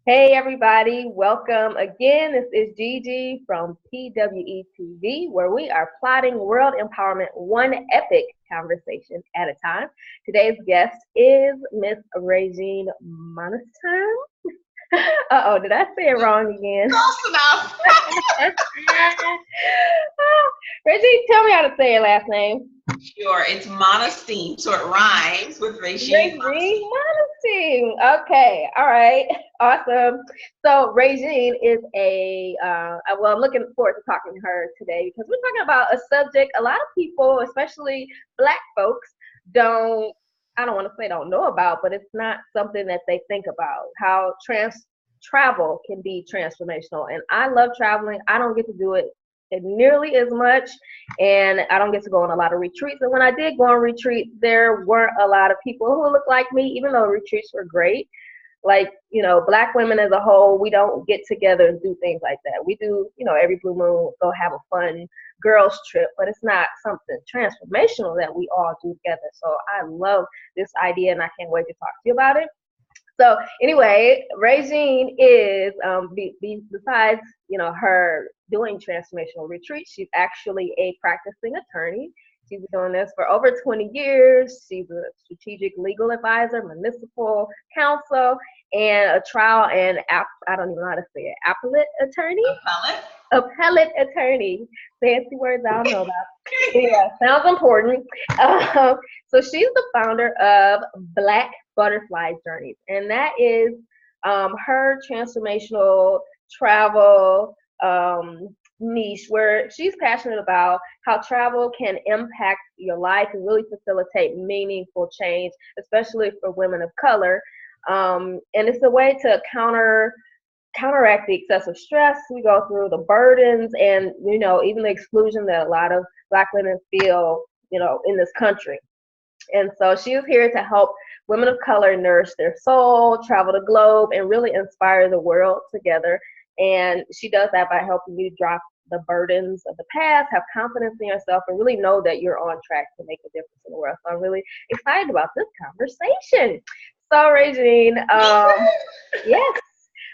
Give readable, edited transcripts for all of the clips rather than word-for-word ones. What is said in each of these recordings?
Hey everybody, welcome again. This is Gigi from PWE TV, where we are plotting world empowerment one epic conversation at a time. Today's guest is Miss Regine Monestime. Uh-oh, did I say it wrong again? Close enough. Regine, tell me how to say your last name. Sure, it's Monestime, so it rhymes with Regine. Regine Monestime. Okay, all right, awesome. So Regine is well, I'm looking forward to talking to her today because we're talking about a subject a lot of people, especially Black folks, I don't want to say don't know about, but it's not something that they think about, how travel can be transformational. And I love traveling. I don't get to do it nearly as much, and I don't get to go on a lot of retreats. And when I did go on retreats, there weren't a lot of people who look like me, even though retreats were great. Like, Black women as a whole, we don't get together and do things like that. We do, every blue moon, go have a fun girls trip, but it's not something transformational that we all do together. So I love this idea, and I can't wait to talk to you about it. So anyway, Regine is, besides, her doing transformational retreats, she's actually a practicing attorney. She's been doing this for over 20 years. She's a strategic legal advisor, municipal counsel, and a trial and I don't even know how to say it, appellate attorney? Appellate attorney. Fancy words I don't know about. Yeah, sounds important. So she's the founder of Black Butterfly Journeys, and that is her transformational travel niche, where she's passionate about how travel can impact your life and really facilitate meaningful change, especially for women of color. And it's a way to counteract the excessive stress we go through, the burdens, and even the exclusion that a lot of Black women feel in this country. And so she is here to help women of color nourish their soul, travel the globe, and really inspire the world together. And she does that by helping you drop the burdens of the past, have confidence in yourself, and really know that you're on track to make a difference in the world. So I'm really excited about this conversation. So Regine, yes,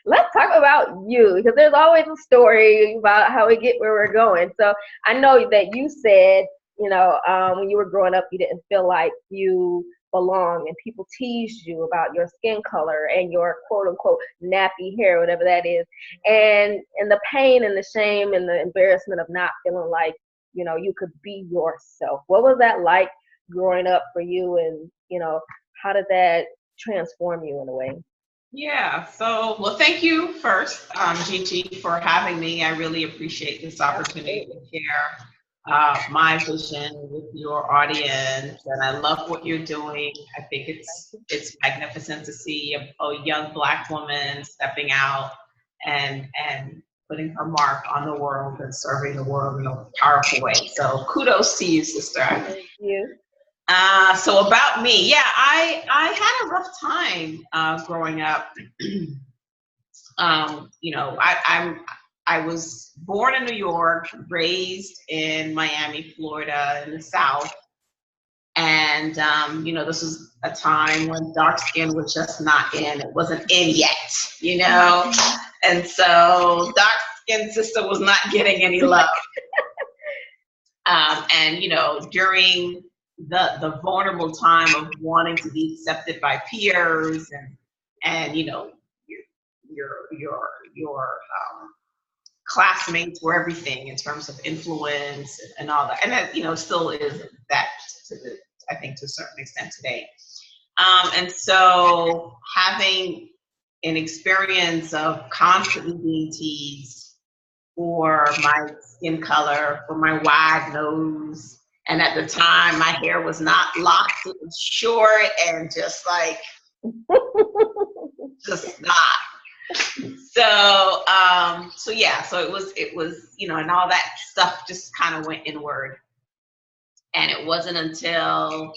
let's talk about you, because there's always a story about how we get where we're going. So I know that you said, when you were growing up, you didn't feel like you belong, and people teased you about your skin color and your quote unquote nappy hair, whatever that is, and the pain and the shame and the embarrassment of not feeling like you could be yourself. What was that like growing up for you, and how did that transform you in a way? Yeah, well, thank you first, Gigi, for having me. I really appreciate this opportunity to share my vision with your audience, and I love what you're doing. I think it's magnificent to see a young Black woman stepping out and putting her mark on the world and serving the world in a powerful way. So kudos to you, sister. Thank you. So about me, yeah, I had a rough time growing up. I was born in New York, raised in Miami, Florida, in the South. And, this was a time when dark skin was just not in. It wasn't in yet, And so dark skinned sister was not getting any love. During the vulnerable time of wanting to be accepted by peers and your classmates were everything in terms of influence and all that, and that still is that I think to a certain extent today. And so having an experience of constantly being teased for my skin color, for my wide nose, and at the time my hair was not locked; it was short and just like just not. So it was, and all that stuff just kind of went inward. And it wasn't until,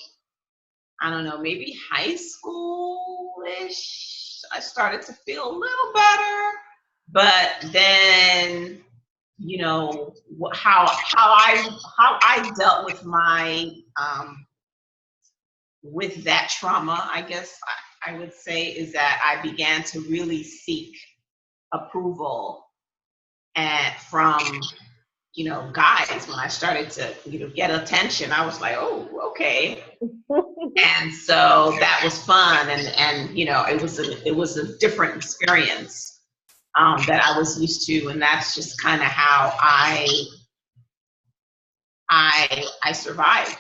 I don't know, maybe high school-ish, I started to feel a little better. But then, how I dealt with my with that trauma, I guess I would say is that I began to really seek approval and from, you know, guys. When I started to, you know, get attention, I was like, oh, okay. And so that was fun, and you know, it was a different experience that I was used to, and that's just kind of how I survived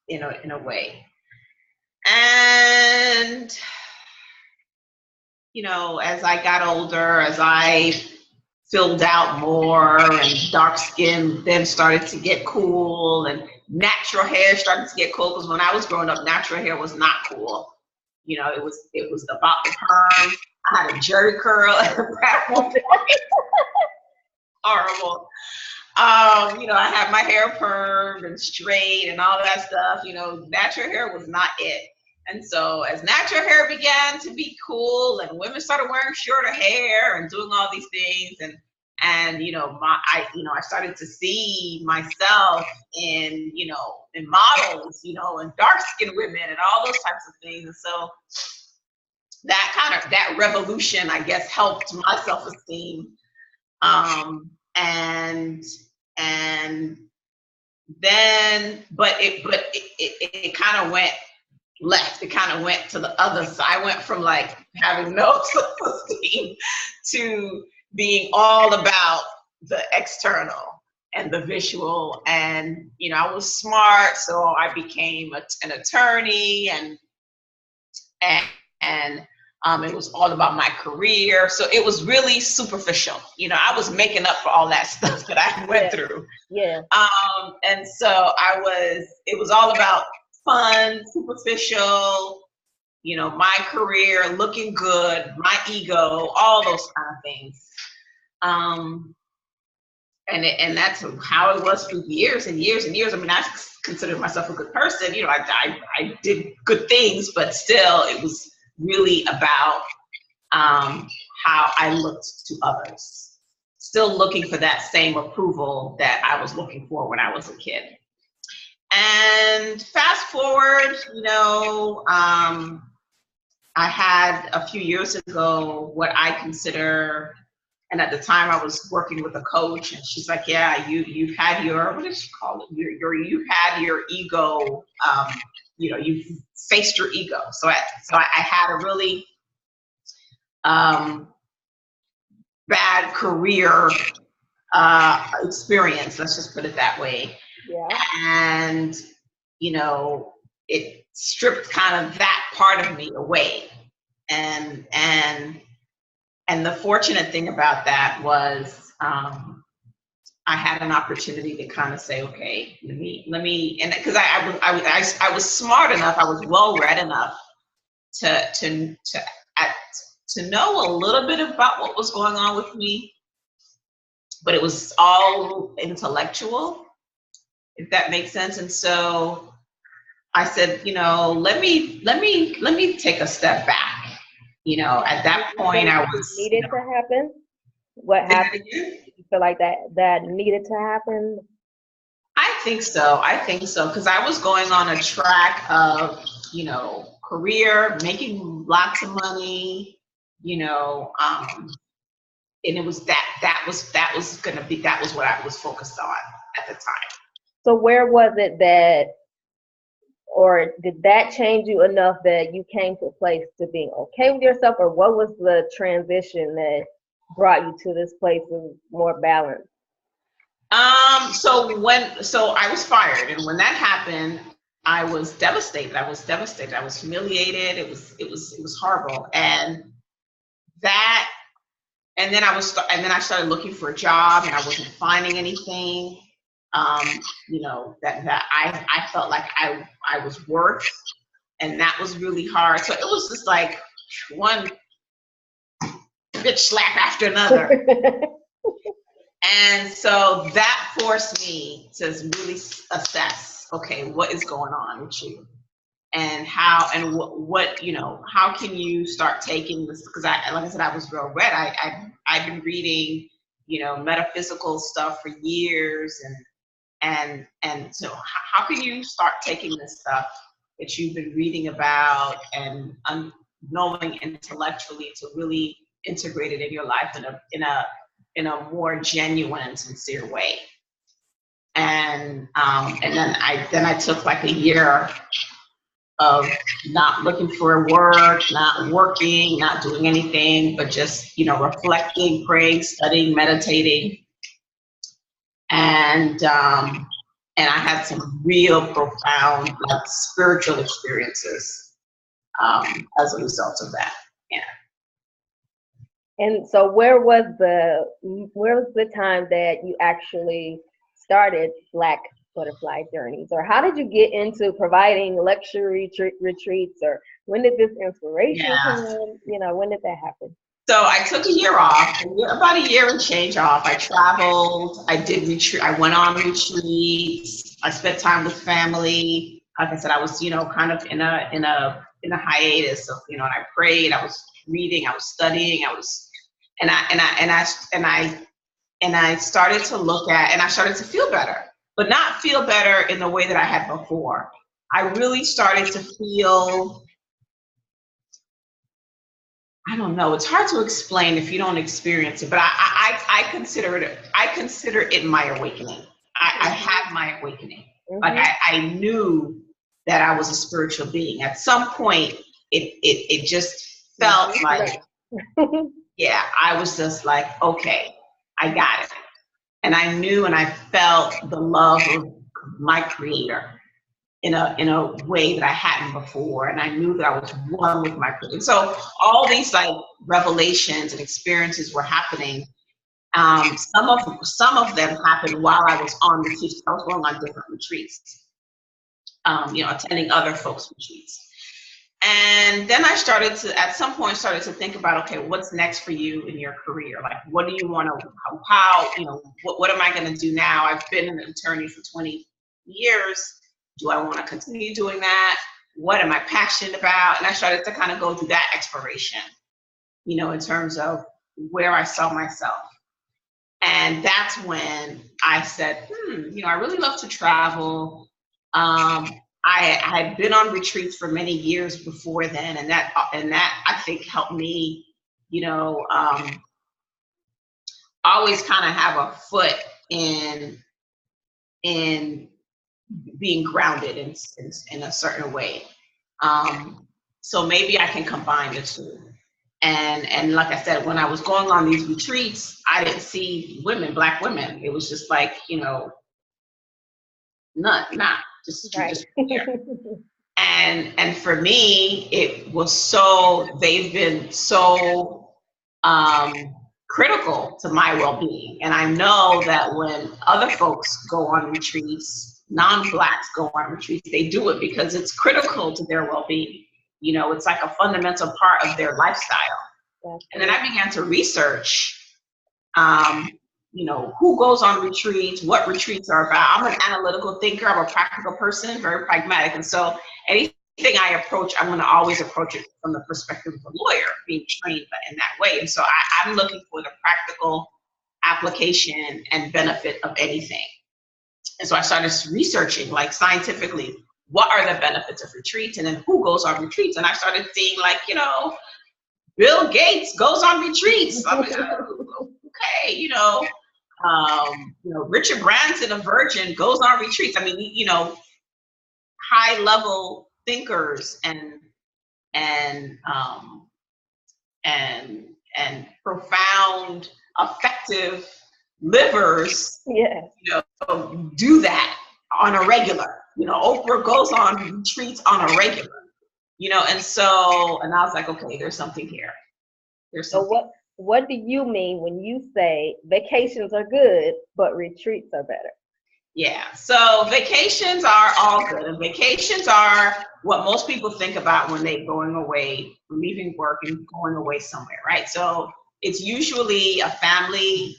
in a way. And you know, as I got older, as I filled out more, and dark skin then started to get cool, and natural hair started to get cool, because when I was growing up, natural hair was not cool. You know, it was about the perm. I had a jerry curl and a horrible. You know, I had my hair permed and straight and all that stuff. You know, natural hair was not it. And so as natural hair began to be cool, and women started wearing shorter hair and doing all these things, and you know, I started to see myself in, you know, in models, you know, and dark skinned women and all those types of things. And so that revolution, I guess, helped my self-esteem. And then, but it kind of went left. It kind of went to the other side. I went from like having no self-esteem to being all about the external and the visual. And you know, I was smart, so I became an attorney, and it was all about my career. So it was really superficial. You know, I was making up for all that stuff that I went through. Yeah. And so it was all about fun, superficial, you know, my career, looking good, my ego, all those kind of things. And that's how it was for years and years and years. I mean, I considered myself a good person. You know, I did good things, but still, it was really about how I looked to others. Still looking for that same approval that I was looking for when I was a kid. And fast forward, you know, I had a few years ago what I consider, and at the time I was working with a coach, and she's like, yeah, you've had your, what did she call it? You've had your ego, you know, you've faced your ego. So I had a really bad career experience, let's just put it that way. Yeah. And, you know, it stripped kind of that part of me away. And the fortunate thing about that was I had an opportunity to kind of say, okay, let me, and because I was smart enough, I was well read enough to know a little bit about what was going on with me, but it was all intellectual, if that makes sense. And so I said, you know, let me take a step back. You know, at that point, I was needed to happen. What happened? You feel like that needed to happen? I think so, because I was going on a track of, you know, career, making lots of money, you know, and it was that was what I was focused on at the time. So where was it that, or did that change you enough that you came to a place to being okay with yourself, or what was the transition that brought you to this place of more balance? So I was fired, and when that happened, I was devastated. I was humiliated. It was horrible. And then I started looking for a job, and I wasn't finding anything. You know, that I felt like I was worth, and that was really hard. So it was just like one bitch slap after another. And so that forced me to really assess, okay, what is going on with you, and how, and what, you know, how can you start taking this? Because like I said, I was real read. I've been reading, you know, metaphysical stuff for years, and so how can you start taking this stuff that you've been reading about and knowing intellectually to really integrate it in your life in a more genuine and sincere way. And then I took like a year of not looking for work, not working, not doing anything, but just, you know, reflecting, praying, studying, meditating. And I had some real profound, like, spiritual experiences as a result of that. Yeah. And so where was the time that you actually started Black Butterfly Journeys? Or how did you get into providing luxury retreats? Or when did this inspiration come? You know, when did that happen? So I took a year off, about a year and change off. I traveled, I did retreat, I went on retreats, I spent time with family. Like I said, I was, you know, kind of in a hiatus of, you know, and I prayed, I was reading, I was studying, and I started to look at, and I started to feel better, but not feel better in the way that I had before. I really started to feel, I don't know, it's hard to explain if you don't experience it, but I consider it my awakening. I had my awakening. Mm-hmm. Like I knew that I was a spiritual being. At some point, it just felt like, yeah, I was just like, okay, I got it. And I knew and I felt the love of my creator in a way that I hadn't before. And I knew that I was one with my creator. And so all these like revelations and experiences were happening. Some of them happened while I was on retreats. I was going on different retreats, you know, attending other folks' retreats. And then I started to, at some point, started to think about, okay, what's next for you in your career? Like, what do you want to, how, you know, what am I going to do now? I've been an attorney for 20 years. Do I want to continue doing that? What am I passionate about? And I started to kind of go through that exploration, you know, in terms of where I saw myself. And that's when I said, you know, I really love to travel. I had been on retreats for many years before then, and that I think helped me, you know, always kind of have a foot in being grounded in a certain way. So maybe I can combine the two. And like I said, when I was going on these retreats, I didn't see women, Black women. It was just like, you know, just here. And for me, it was so, they've been so critical to my well-being. And I know that when other folks go on retreats, non-Blacks go on retreats, they do it because it's critical to their well-being. You know, it's like a fundamental part of their lifestyle. And then I began to research, you know, who goes on retreats, what retreats are about. I'm an analytical thinker, I'm a practical person, very pragmatic. And so anything I approach, I'm going to always approach it from the perspective of a lawyer, being trained in that way. And so I'm looking for the practical application and benefit of anything. And so I started researching, like, scientifically, what are the benefits of retreats, and then who goes on retreats. And I started seeing, like, you know, Bill Gates goes on retreats. I'm like, okay, you know, Richard Branson, a virgin, goes on retreats. I mean, you know, high level thinkers and profound, effective livers, you know, do that on a regular. You know, Oprah goes on retreats on a regular. You know, and I was like, okay, there's something here. So what do you mean when you say vacations are good, but retreats are better? Yeah, so vacations are all good, and vacations are what most people think about when they're going away, leaving work and going away somewhere, right? So it's usually a family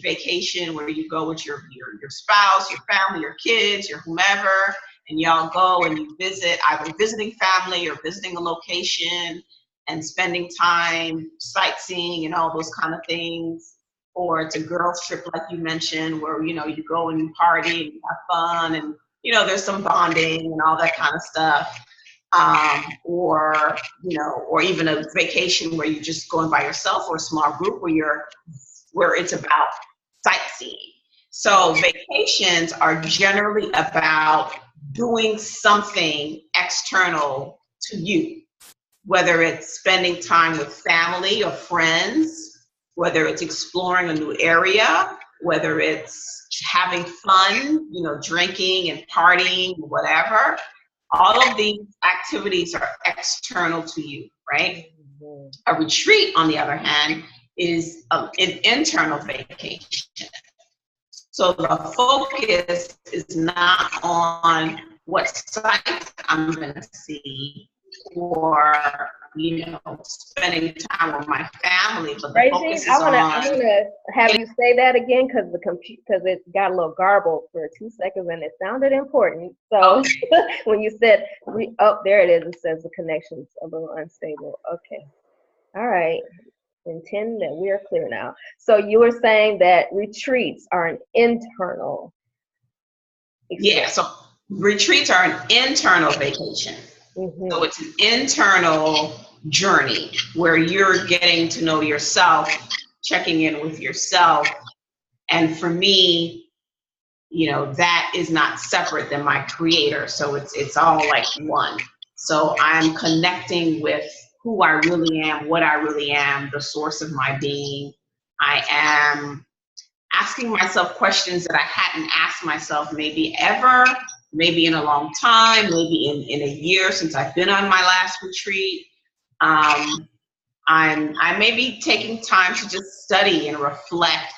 vacation where you go with your spouse, your family, your kids, your whomever, and y'all go and you visit, either visiting family or visiting a location and spending time sightseeing and all those kind of things. Or it's a girls trip, like you mentioned, where, you know, you go and you party and you have fun and, you know, there's some bonding and all that kind of stuff. or or even a vacation where you're just going by yourself, or a small group where it's about sightseeing. So vacations are generally about doing something external to you, whether it's spending time with family or friends, whether it's exploring a new area, whether it's having fun, drinking and partying, whatever. All of these activities are external to you, right? A retreat, on the other hand, is an internal vacation. So the focus is not on what sites I'm going to see, or spending time with my family, but the focus is I'm gonna have you say that again, because it got a little garbled for 2 seconds and it sounded important. So when you said there it is, it says the connection's a little unstable. Okay, all right. Intend that we are clear now. So you were saying that retreats are an internal experience. Yeah, so retreats are an internal vacation. Mm-hmm. So it's an internal journey where you're getting to know yourself, checking in with yourself. And for me, that is not separate than my creator. So it's all like one. So I'm connecting with who I really am, what I really am, the source of my being. I am asking myself questions that I hadn't asked myself maybe ever, maybe in a long time, maybe in a year since I've been on my last retreat. I may be taking time to just study and reflect,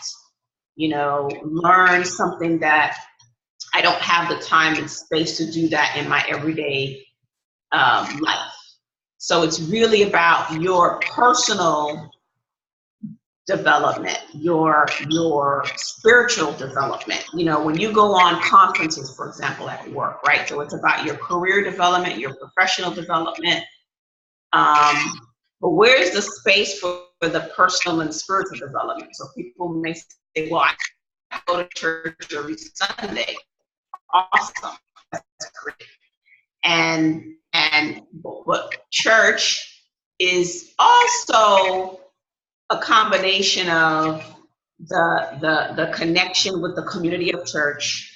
learn something that I don't have the time and space to do that in my everyday life. So it's really about your personal development, your spiritual development. When you go on conferences, for example, at work, right? So it's about your career development, your professional development. But where's the space for the personal and spiritual development? So people may say, well, I go to church every Sunday. Awesome. That's great. But church is also a combination of the connection with the community of church.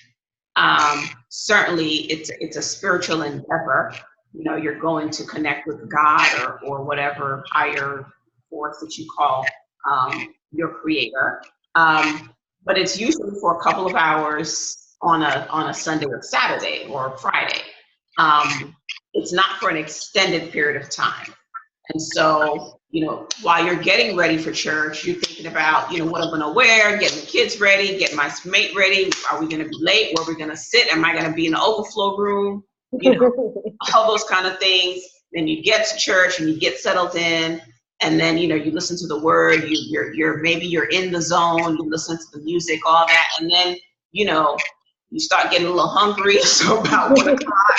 Certainly it's a spiritual endeavor. You're going to connect with God or whatever higher force that you call your creator. But it's usually for a couple of hours on a Sunday or Saturday or Friday. It's not for an extended period of time. And so, while you're getting ready for church, you're thinking about, what I'm going to wear, getting the kids ready, getting my mate ready. Are we going to be late? Where are we going to sit? Am I going to be in the overflow room? All those kind of things. Then you get to church and you get settled in. And then, you listen to the word, maybe you're in the zone, you listen to the music, all that. And then, you start getting a little hungry. So about 1 o'clock,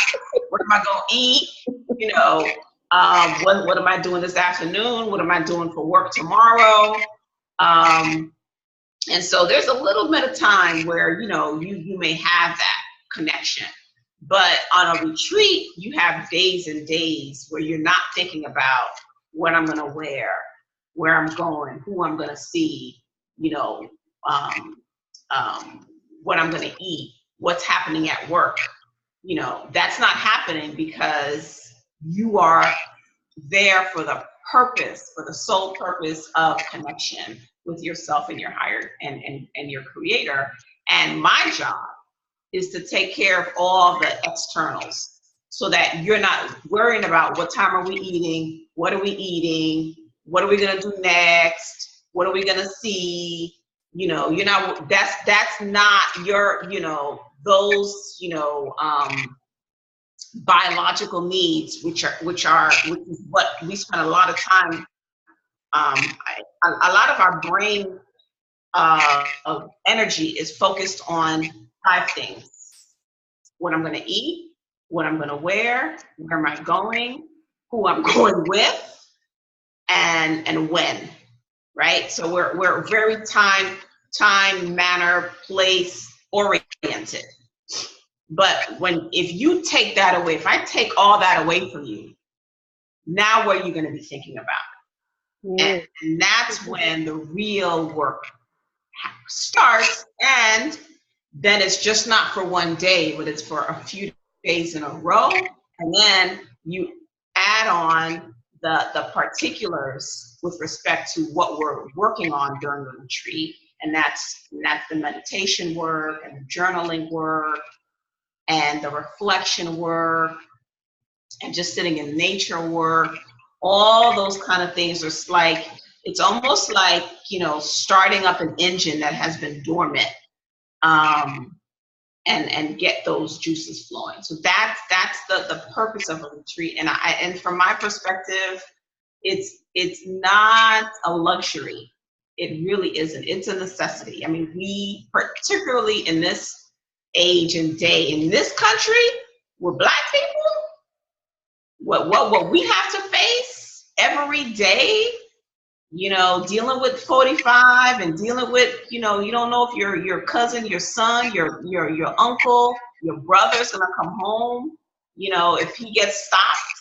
what am I going to eat? What am I doing this afternoon? What am I doing for work tomorrow? And so there's a little bit of time where, you may have that connection. But on a retreat, you have days and days where you're not thinking about what I'm going to wear, where I'm going, who I'm going to see, what I'm going to eat, what's happening at work. That's not happening because you are there for the sole purpose of connection with yourself and your higher and your creator. And my job is to take care of all the externals so that you're not worrying about what time are we eating, what are we eating, what are we going to do next, what are we going to see. You're not, that's not your, those, biological needs, which is what we spend a lot of time. A lot of our brain of energy is focused on 5 things: what I'm going to eat, what I'm going to wear, where am I going, who I'm going with, and when. Right? So we're very time, manner, place oriented. But if you take that away, if I take all that away from you, now what are you going to be thinking about? And that's when the real work starts. And then it's just not for one day, but it's for a few days in a row. And then you add on the particulars with respect to what we're working on during the retreat. And that's the meditation work and the journaling work and the reflection work and just sitting in nature work. All those kind of things are like, it's almost like, you know, starting up an engine that has been dormant, and get those juices flowing. So that's the purpose of a retreat. And from my perspective, it's not a luxury. It really isn't. It's a necessity. I mean, we, particularly in this age and day in this country, we're Black people. What we have to face every day, you know, dealing with 45 and dealing with, you know, you don't know if your cousin, your son, your uncle, your brother's gonna come home, you know, if he gets stopped,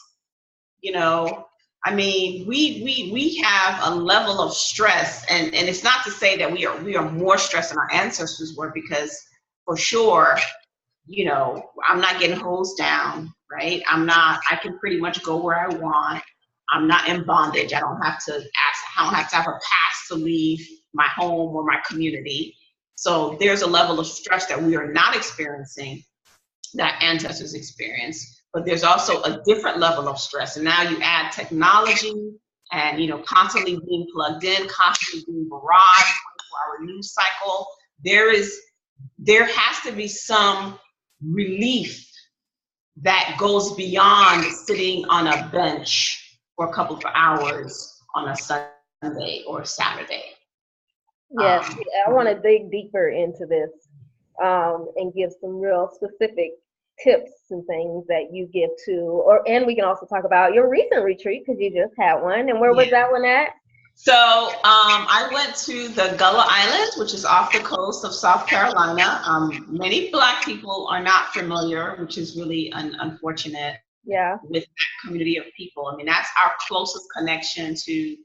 you know. I mean, we have a level of stress, and it's not to say that we are more stressed than our ancestors were, because for sure, you know, I'm not getting hosed down, right? I can pretty much go where I want. I'm not in bondage. I don't have to have a pass to leave my home or my community. So there's a level of stress that we are not experiencing that ancestors experienced, but there's also a different level of stress. And now you add technology and, you know, constantly being plugged in, constantly being barraged, 24-hour news cycle. There has to be some relief that goes beyond sitting on a bench for a couple of hours on a Sunday or Saturday. Yes, I want to dig deeper into this and give some real specific tips and things that you give to, and we can also talk about your recent retreat, because you just had one. And where was that one at? So I went to the Gullah Islands, which is off the coast of South Carolina. Many Black people are not familiar, which is really unfortunate. Yeah. With that community of people. I mean, that's our closest connection to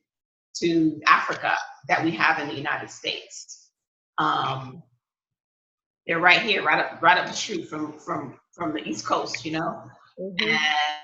Africa that we have in the United States. They're right here, right up the street from the East Coast, you know.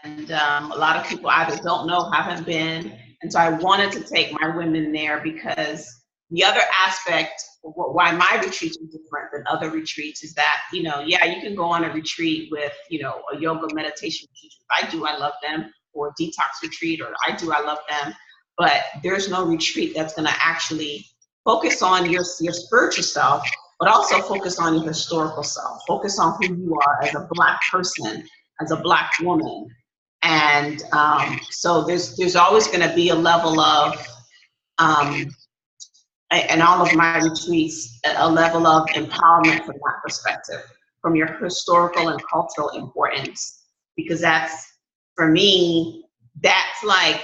And a lot of people either don't know, haven't been. And so I wanted to take my women there, because the other aspect of why my retreats are different than other retreats is that, you know, yeah, you can go on a retreat with, you know, a yoga meditation retreat. I love them, or a detox retreat, or I love them. But there's no retreat that's going to actually focus on your spiritual self, but also focus on your historical self, focus on who you are as a Black person, as a Black woman. And so there's always going to be a level of, and all of my retreats, a level of empowerment from that perspective, from your historical and cultural importance, because that's, for me, that's like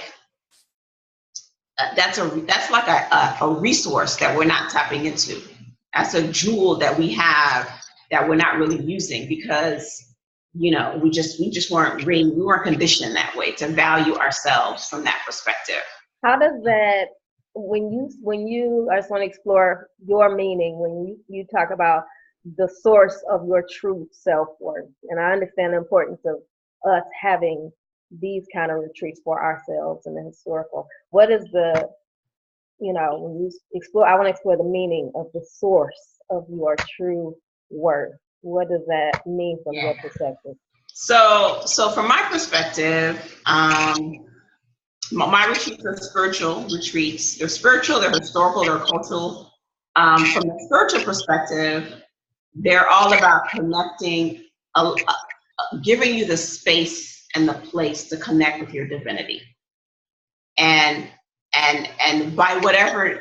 a resource that we're not tapping into. That's a jewel that we have that we're not really using, because, you know, we weren't conditioned that way to value ourselves from that perspective. How does that, when you I just want to explore your meaning when you talk about the source of your true self-worth, and I understand the importance of us having these kind of retreats for ourselves and the historical. What is the, you know, when you explore, I want to explore the meaning of the source of your true worth. What does that mean from your perspective? So from my perspective, my retreats are spiritual retreats. They're spiritual, they're historical, they're cultural. From the spiritual perspective, they're all about connecting, giving you the space and the place to connect with your divinity. And by whatever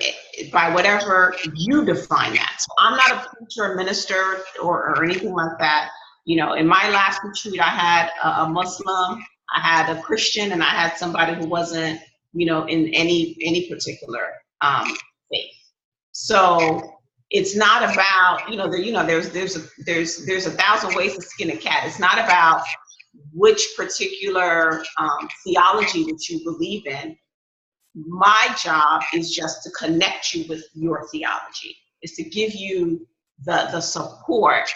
you define that. So I'm not a preacher, a minister, or anything like that. You know, in my last retreat, I had a Muslim, I had a Christian, and I had somebody who wasn't, you know, in any particular faith. So it's not about, there's a thousand ways to skin a cat. It's not about which particular theology that you believe in. My job is just to connect you with your theology, is to give you the support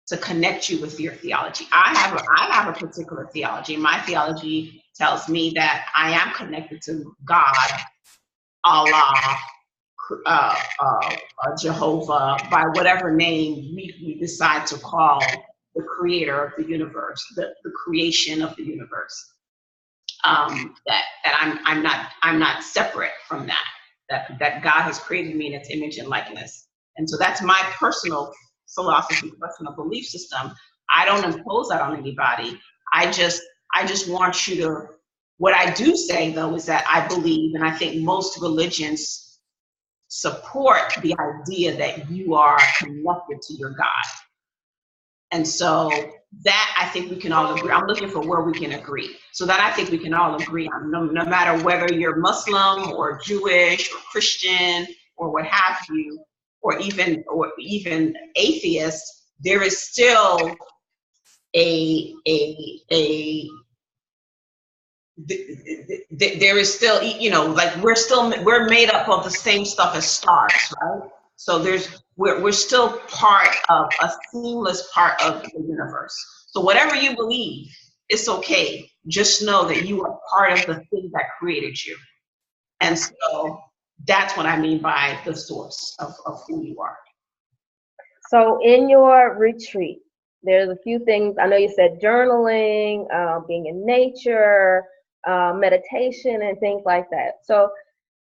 to connect you with your theology. I have a particular theology. My theology tells me that I am connected to God, Allah, Jehovah, by whatever name we decide to call the creator of the universe, the creation of the universe. That I'm not separate from that God has created me in its image and likeness. And so that's my personal philosophy, personal belief system. I don't impose that on anybody. I just want you to, what I do say though is that I believe, and I think most religions support the idea that you are connected to your God. And so that I think we can all agree. I'm looking for where we can agree. So that I think we can all agree on, no matter whether you're Muslim or Jewish or Christian or what have you, or even atheist, there is still there is still, like we're made up of the same stuff as stars, right? So we're still part of a seamless part of the universe. So whatever you believe, it's okay. Just know that you are part of the thing that created you. And so that's what I mean by the source of who you are. So in your retreat, there's a few things. I know you said journaling, being in nature, meditation, and things like that. So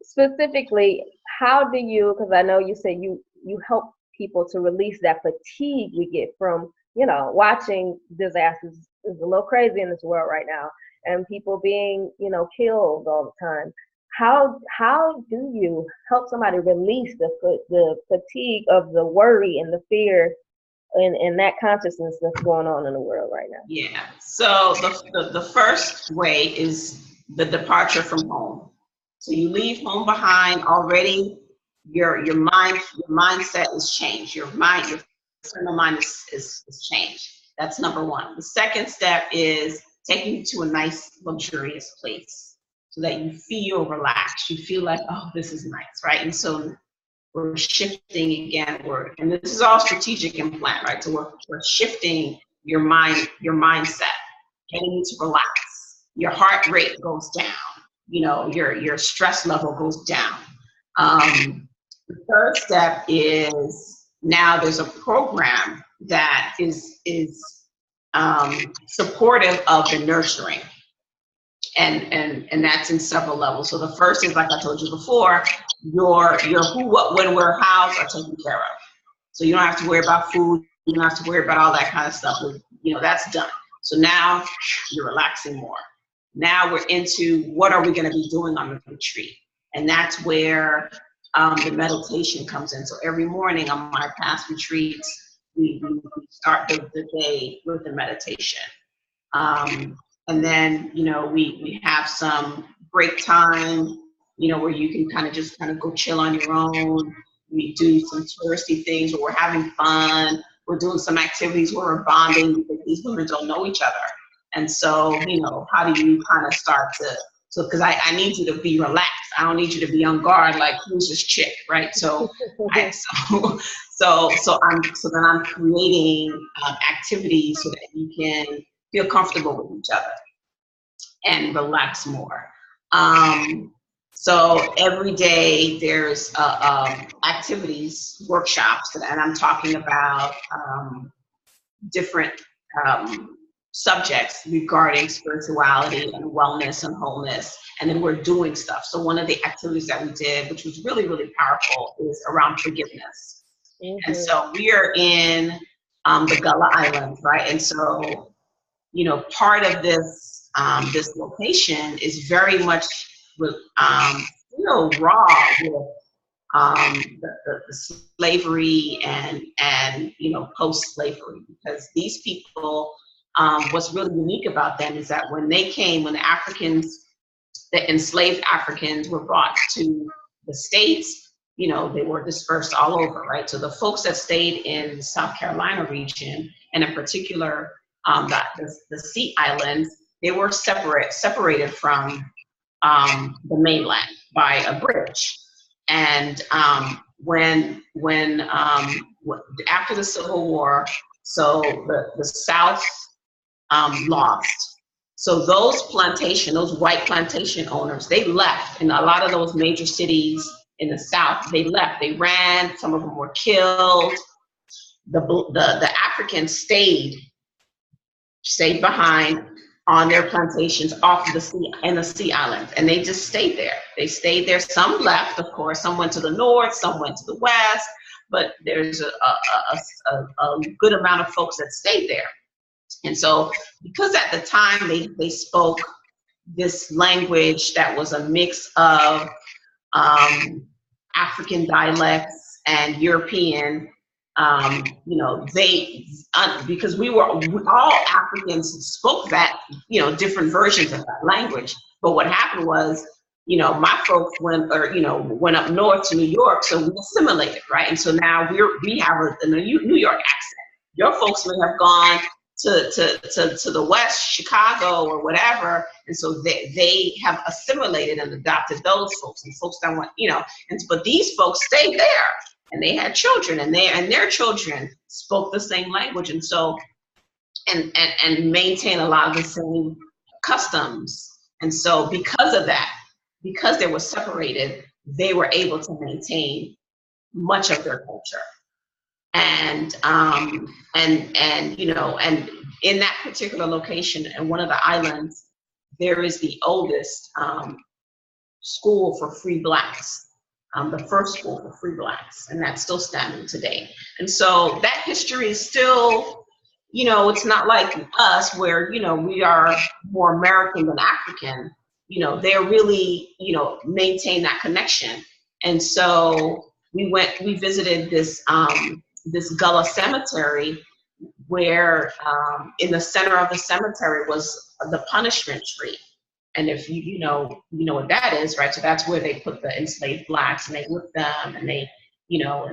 specifically, how do you, because I know you say you help people to release that fatigue we get from, watching disasters. Is a little crazy in this world right now, and people being, killed all the time. How do you help somebody release the fatigue of the worry and the fear and that consciousness that's going on in the world right now? Yeah. So the first way is the departure from home. So you leave home behind already. Your mindset is changed. Your external mind is changed. That's number one. The second step is taking you to a nice, luxurious place so that you feel relaxed. You feel like, oh, this is nice, right? And so we're shifting again. And this is all strategic and planned, right? So we're shifting your mindset, getting you to relax. Your heart rate goes down. Your stress level goes down. The third step is now there's a program that is supportive of the nurturing. And that's in several levels. So the first is, like I told you before, your who, what, when, where, hows are taken care of. So you don't have to worry about food. You don't have to worry about all that kind of stuff. That's done. So now you're relaxing more. Now we're into what are we going to be doing on the retreat? And that's where the meditation comes in. So every morning on my past retreats, we start the day with the meditation. And then, we have some break time, where you can kind of go chill on your own. We do some touristy things where we're having fun. We're doing some activities where we're bonding because these women don't know each other. And so, how do you kind of start because I need you to be relaxed. I don't need you to be on guard, like, who's this chick, right? So then I'm creating activities so that you can feel comfortable with each other and relax more. So every day there's activities, workshops, and I'm talking about different subjects regarding spirituality and wellness and wholeness, and then we're doing stuff. So one of the activities that we did, which was really, really powerful, is around forgiveness. Mm-hmm. And so we are in the Gullah Islands, right? And so, part of this location is very much raw with the slavery and post-slavery, because these people, what's really unique about them is that when the enslaved Africans were brought to the States, you know, they were dispersed all over, right? So the folks that stayed in the South Carolina region, and in particular, the Sea Islands, they were separated from the mainland by a bridge. And after the Civil War, so the South lost. So those white plantation owners, they left. In a lot of those major cities in the South, they left. They ran. Some of them were killed. The Africans stayed behind on their plantations off the Sea Islands, and they just stayed there. They stayed there. Some left, of course. Some went to the north. Some went to the west. But there's a good amount of folks that stayed there. And so, because at the time they spoke this language that was a mix of African dialects and European, you know, because all Africans spoke that, you know, different versions of that language. But what happened was, you know, my folks went up north to New York, so we assimilated, right? And so now we have a New York accent. Your folks may have gone to the West, Chicago or whatever, and so they have assimilated and adopted those folks, and folks don't want, you know, but these folks stayed there, and they had children, and their children spoke the same language, and so and maintain a lot of the same customs. And so because of that, because they were separated, they were able to maintain much of their culture. And you know, and in that particular location, and one of the islands, there is the oldest school for free blacks, the first school for free blacks, and that's still standing today. And so that history is still, you know, it's not like us where, you know, we are more American than African. You know, they're really, you know, maintain that connection. And so we visited this Gullah cemetery, where in the center of the cemetery was the punishment tree. And if you know what that is, right? So that's where they put the enslaved blacks, and they whipped them, and they, you know,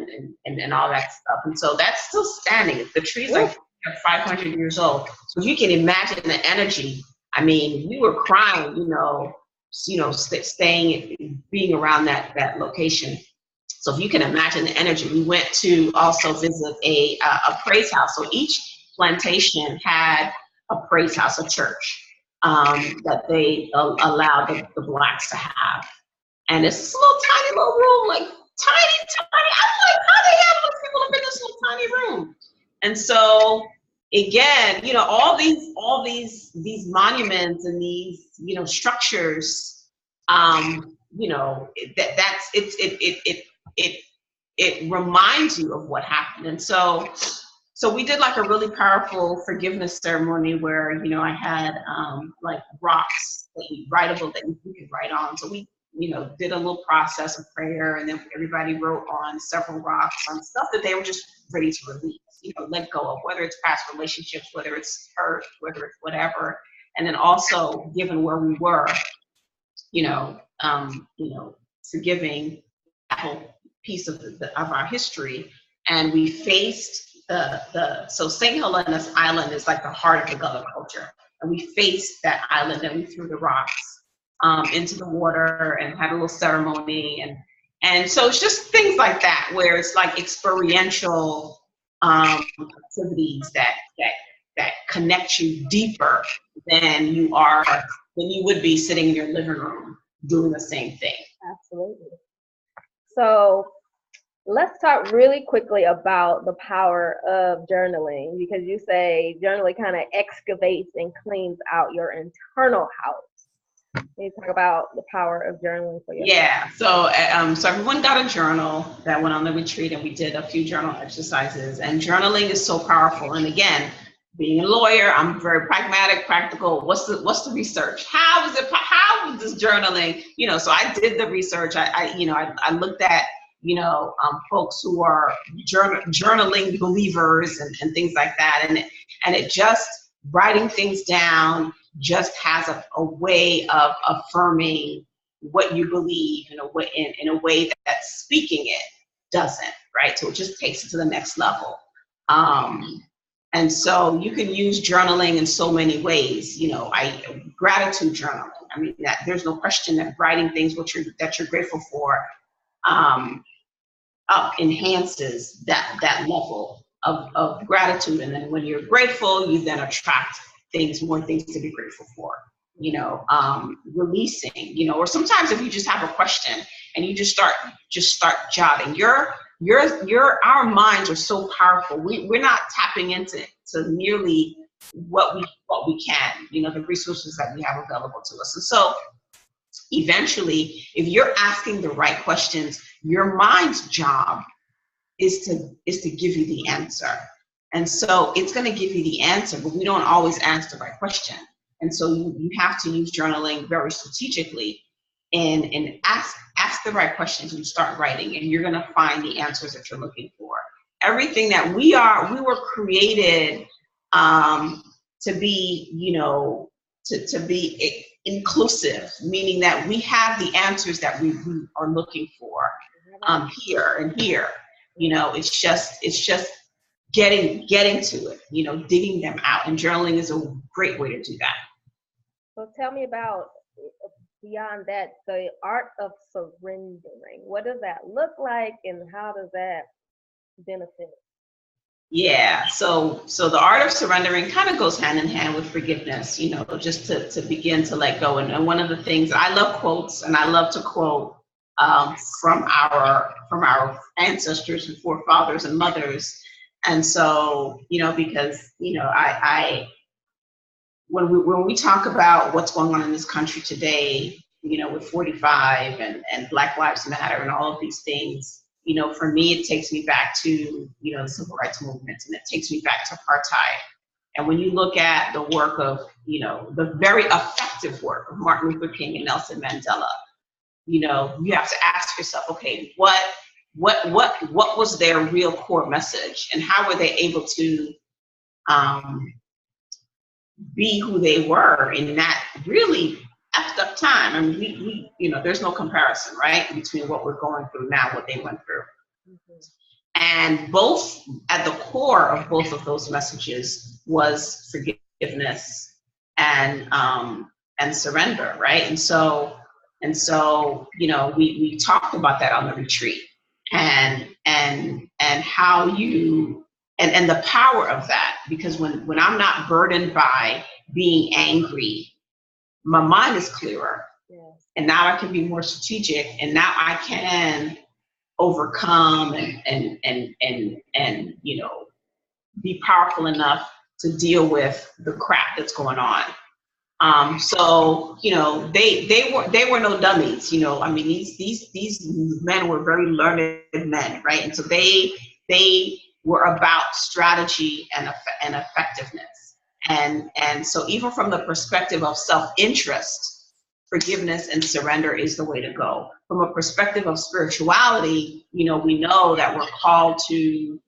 and all that stuff. And so that's still standing. The tree's like 500 years old. So you can imagine the energy. I mean, we were crying, staying, being around that location. So if you can imagine the energy. We went to also visit a praise house. So each plantation had a praise house, a church, that they allowed the blacks to have. And it's this tiny little room, like tiny. I'm like, how the hell do people live in this little tiny room? And so again, you know, all these monuments and these, you know, structures, you know, it reminds you of what happened. And so we did like a really powerful forgiveness ceremony where, you know, I had like rocks that you writable that you could write on. So we, you know, did a little process of prayer, and then everybody wrote on several rocks on stuff that they were just ready to release, you know, let go of, whether it's past relationships, whether it's hurt, whether it's whatever. And then also, given where we were, you know, forgiving that whole piece of our history. And we faced so St. Helena's Island is like the heart of the Gullah culture. And we faced that island, and we threw the rocks into the water and had a little ceremony. And so it's just things like that, where it's like experiential activities that connect you deeper than you would be sitting in your living room doing the same thing. Absolutely. So let's talk really quickly about the power of journaling, because you say journaling kind of excavates and cleans out your internal house. Can you talk about the power of journaling for you? Yeah, so everyone got a journal that went on the retreat, and we did a few journal exercises. And journaling is so powerful. And again, being a lawyer, I'm very pragmatic, practical. What's the research? How is this journaling? You know, so I did the research. I looked at, you know, folks who are journaling believers and things like that. And it just, writing things down just has a way of affirming what you believe in a way that speaking it doesn't, right? So it just takes it to the next level. And so you can use journaling in so many ways. Gratitude journaling. I mean, that there's no question that writing things that you're grateful for enhances that level of gratitude. And then when you're grateful, you then attract more things to be grateful for. Releasing. Or sometimes if you just have a question and you just start jotting. Our minds are so powerful. We're not tapping into nearly what we can, the resources that we have available to us. And so eventually, if you're asking the right questions, your mind's job is to give you the answer. And so it's going to give you the answer, but we don't always ask the right question. And so you have to use journaling very strategically and ask the right questions and start writing, and you're going to find the answers that you're looking for. Everything that we were created to be, to be inclusive, meaning that we have the answers that we are looking for here and here. It's just getting to it, digging them out, and journaling is a great way to do that. So tell me about, beyond that, the art of surrendering. What does that look like, and how does that benefit? Yeah, so the art of surrendering kind of goes hand in hand with forgiveness, just to begin to let go. And one of the things, I love quotes, and I love to quote from our ancestors and forefathers and mothers. And so, because, when we talk about what's going on in this country today, with 45 and Black Lives Matter and all of these things, for me, it takes me back to, the civil rights movement, and it takes me back to apartheid. And when you look at the work of, the very effective work of Martin Luther King and Nelson Mandela, you have to ask yourself, okay, what was their real core message, and how were they able to be who they were in that really effed up time? I mean, we there's no comparison, right, between what we're going through now, what they went through. Mm-hmm. And both at the core of both of those messages was forgiveness and surrender, right? And so we talked about that on the retreat, and how you and the power of that, because when I'm not burdened by being angry, my mind is clearer. Yes. And now I can be more strategic, and now I can overcome and be powerful enough to deal with the crap that's going on. So they were no dummies. I mean, these men were very learned men, right? And so they were about strategy and effectiveness. And so even from the perspective of self-interest, forgiveness and surrender is the way to go. From a perspective of spirituality, we know that we're called to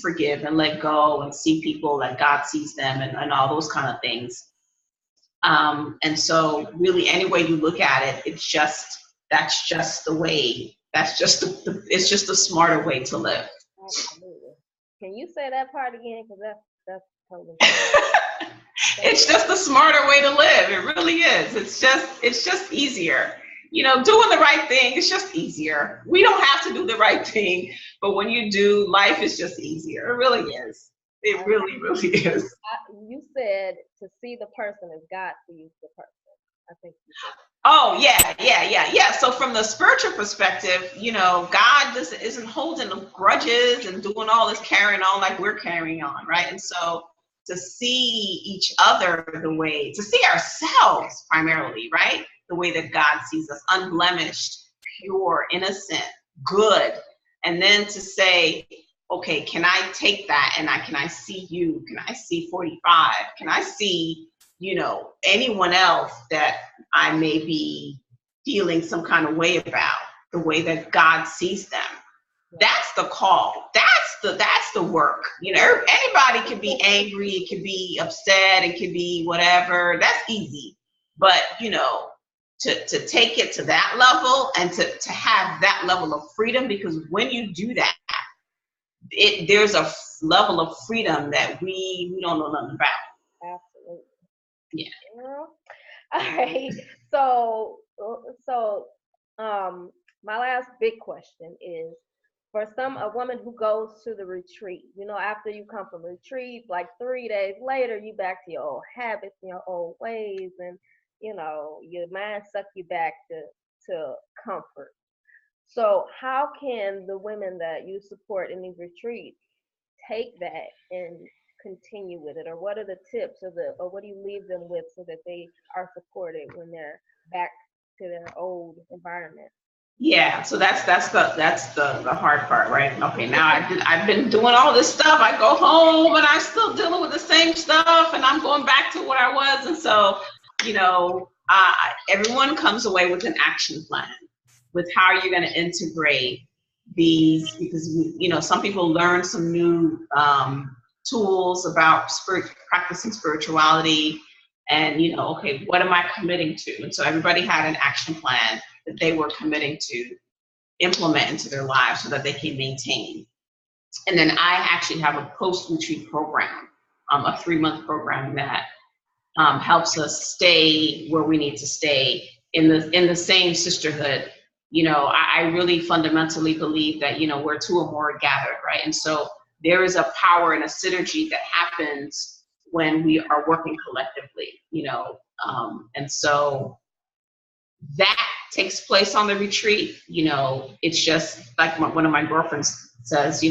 forgive and let go and see people like God sees them, and all those kind of things. And so really, any way you look at it, it's just a smarter way to live. Absolutely. Can you say that part again? Because that's totally It's just a smarter way to live. It really is. It's just easier. Doing the right thing, it's just easier. We don't have to do the right thing, but when you do, life is just easier. It really is. It really, really is. You said to see the person as God sees the person. I think you said. Oh, yeah. So from the spiritual perspective, God isn't holding grudges and doing all this carrying on like we're carrying on, right? And so to see each other to see ourselves primarily, right? The way that God sees us, unblemished, pure, innocent, good. And then to say, okay, can I take that and can I see you? Can I see 45? Can I see, anyone else that I may be feeling some kind of way about, the way that God sees them? That's the call. That's the work. Anybody can be angry, it can be upset, it can be whatever. That's easy. But, to take it to that level and to have that level of freedom, because when you do that, there's a level of freedom that we don't know nothing about. Absolutely. Yeah. All right. So, my last big question is, for a woman who goes to the retreat, after you come from retreat, like 3 days later, you back to your old habits and your old ways, and your mind suck you back to comfort. So how can the women that you support in these retreats take that and continue with it? Or what are the tips, or what do you leave them with so that they are supported when they're back to their old environment? Yeah, so that's the hard part, right? Okay, now I've been doing all this stuff. I go home and I'm still dealing with the same stuff, and I'm going back to what I was. And so, everyone comes away with an action plan with how you're going to integrate these, because some people learn some new tools about practicing spirituality, and okay, what am I committing to? And so everybody had an action plan that they were committing to implement into their lives so that they can maintain. And then I actually have a post-retreat program, a 3-month program that helps us stay where we need to stay in the same sisterhood. I really fundamentally believe that where two or more are gathered, right? And so there is a power and a synergy that happens when we are working collectively, and so that takes place on the retreat. It's just like one of my girlfriends says,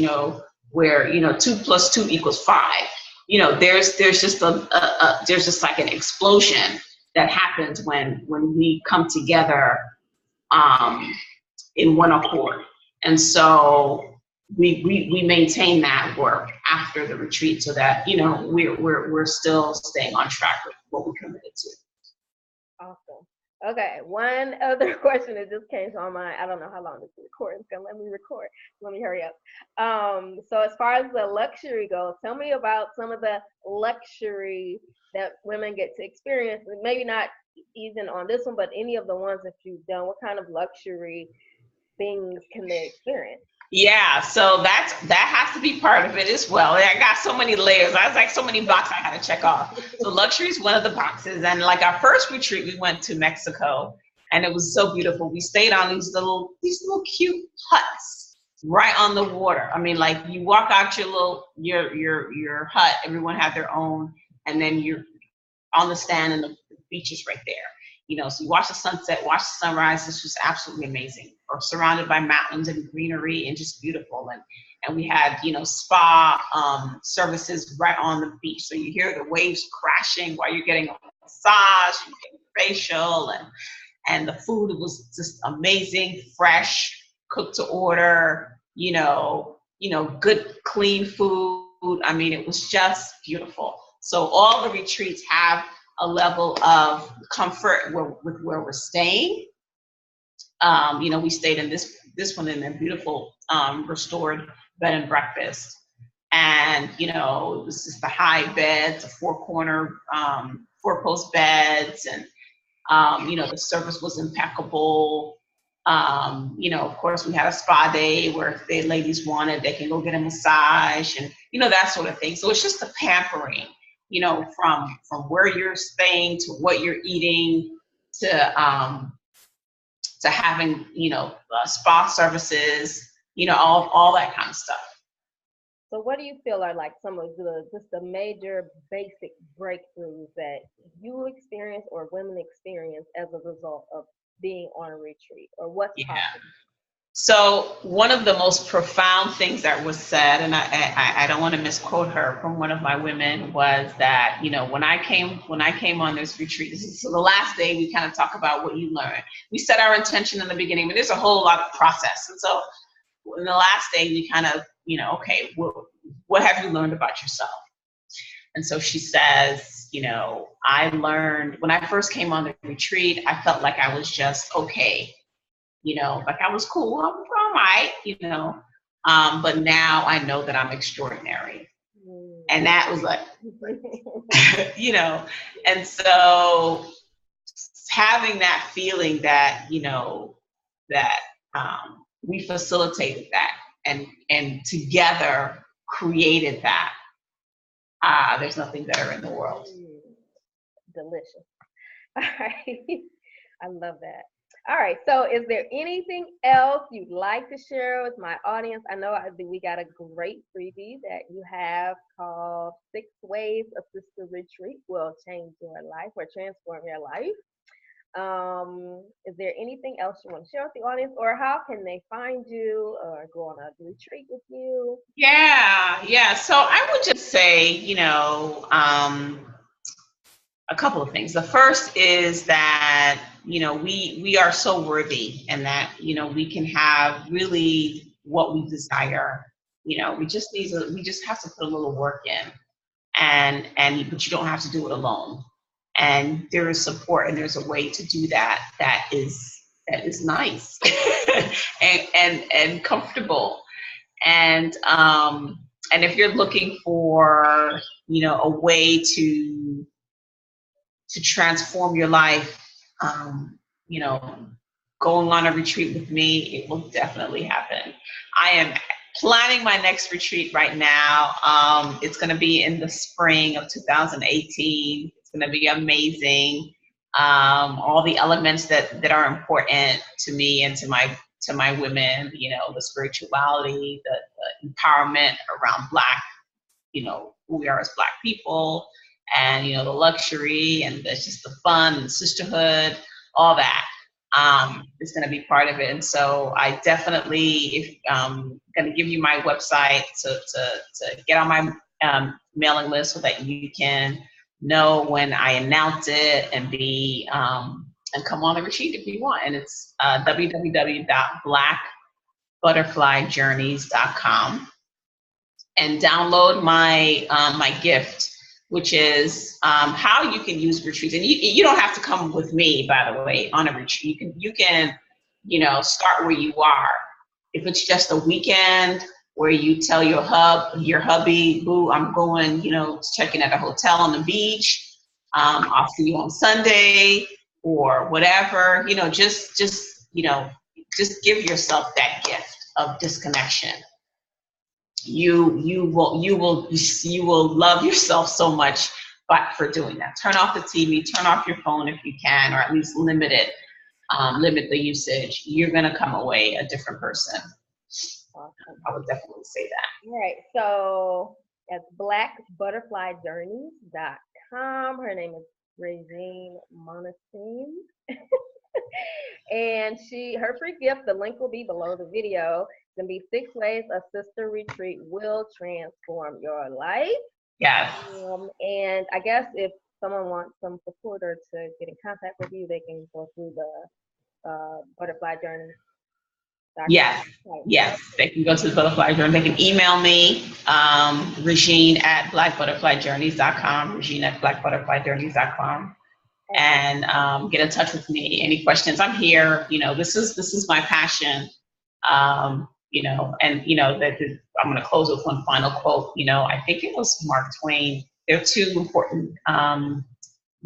where 2 + 2 = 5. There's just there's just like an explosion that happens when we come together in one accord. And so we maintain that work after the retreat so that we're still staying on track with what we committed to. Awesome. Okay, one other question that just came to my mind. I don't know how long this recording is gonna let me record. Let me hurry up. So as far as the luxury goes, tell me about some of the luxury that women get to experience. Maybe not even on this one, but any of the ones that you've done. What kind of luxury things can they experience? Yeah, so that has to be part of it as well. I got so many layers. I was like so many boxes I had to check off. So luxury is one of the boxes. And like our first retreat, we went to Mexico, and it was so beautiful. We stayed on these little cute huts right on the water. I mean, like you walk out your hut, everyone had their own, and then you're on the stand, and the beach is right there. So you watch the sunset, watch the sunrise. This was absolutely amazing. Or surrounded by mountains and greenery and just beautiful. And we had, spa services right on the beach. So you hear the waves crashing while you're getting a massage, you're getting facial, and the food was just amazing, fresh, cooked to order, good, clean food. I mean, it was just beautiful. So all the retreats have a level of comfort with where we're staying. We stayed in this one in a beautiful restored bed and breakfast, and it was just the high beds, the 4-post beds, and the service was impeccable. Of course, we had a spa day where if the ladies wanted, they can go get a massage and that sort of thing. So it's just the pampering. From where you're staying to what you're eating to having, spa services, all that kind of stuff. So what do you feel are like some of the major basic breakthroughs that you experience or women experience as a result of being on a retreat, or what's possible? So one of the most profound things that was said, and I don't want to misquote her, from one of my women, was that when I came on this retreat, so the last day we kind of talk about what you learn. We set our intention in the beginning, but there's a whole lot of process. And so in the last day, we kind of okay, what have you learned about yourself? And so she says, I learned when I first came on the retreat, I felt like I was just okay. Like I was cool, I'm all right, but now I know that I'm extraordinary. And that was like, and so having that feeling that, that we facilitated that and together created that. There's nothing better in the world. Delicious. All right. I love that. All right. So is there anything else you'd like to share with my audience? I know we got a great freebie that you have called 6 Ways a Sister Retreat Will Change Your Life or Transform Your Life. Is there anything else you want to share with the audience, or how can they find you or go on a retreat with you? Yeah. So I would just say, a couple of things. The first is that, we are so worthy, and that, we can have really what we desire. We just have to put a little work in, but you don't have to do it alone. And there is support, and there's a way to do that is nice and comfortable. And if you're looking for, a way to transform your life, going on a retreat with me, it will definitely happen. I am planning my next retreat right now. It's going to be in the spring of 2018. It's going to be amazing. All the elements that are important to me and to my women, the spirituality, the empowerment around Black, who we are as Black people, and the luxury, and just the fun and the sisterhood, all that is going to be part of it. And so I definitely going to give you my website to get on my mailing list, so that you can know when I announce it, and and come on the retreat if you want. And it's www.blackbutterflyjourneys.com, and download my gift, which is how you can use retreats. And you don't have to come with me, by the way, on a retreat. You can start where you are. If it's just a weekend where you tell your hubby, boo, I'm going, checking at a hotel on the beach. I'll see you on Sunday or whatever. Just give yourself that gift of disconnection. You will love yourself so much for doing that. Turn off the TV, turn off your phone if you can, or at least limit it. Limit the usage. You're gonna come away a different person. Awesome. I would definitely say that. All right, so that's blackbutterflyjourneys.com. Her name is Regine Monestime. And her free gift, the link will be below the video. It's gonna be 6 Ways a Sister Retreat Will Transform Your Life. Yes. And I guess if someone wants some support or to get in contact with you, they can go through the Butterfly Journey. Yes, they can go to the Butterfly Journey. They can email me, Regine at blackbutterflyjourneys.com, Regine at blackbutterflyjourneys.com, and get in touch with me. Any questions? I'm here. This is my passion. I'm going to close with one final quote. I think it was Mark Twain. There are 2 important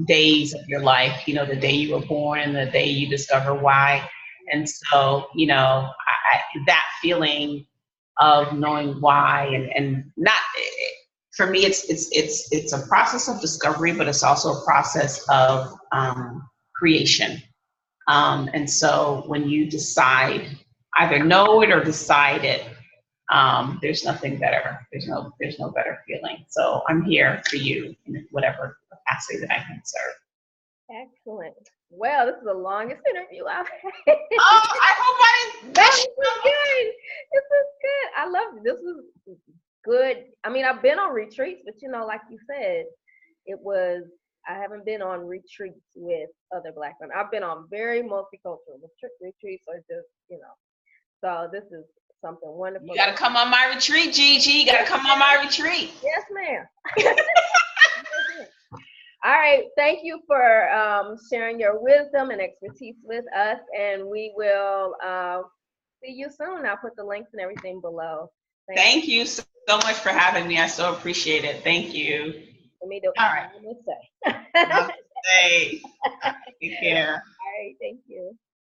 days of your life. The day you were born and the day you discover why. And so, that feeling of knowing why, and not, for me, it's a process of discovery, but it's also a process of creation. And so when you decide, either know it or decide it, there's nothing better. There's no better feeling. So I'm here for you in whatever capacity that I can serve. Excellent. Well, this is the longest interview I've had. Oh, I hope I didn't. This is good. This is good. I love it. This was good. I mean, I've been on retreats, but like you said, I haven't been on retreats with other Black women. I've been on very multicultural retreats, or just, so this is something wonderful. You got to come on my retreat, Gigi. You got to come on my retreat. Yes, ma'am. All right. Thank you for sharing your wisdom and expertise with us. And we will see you soon. I'll put the links and everything below. Thank you so much for having me. I so appreciate it. Thank you. For me to all right. say. day. Take care. All right, thank you.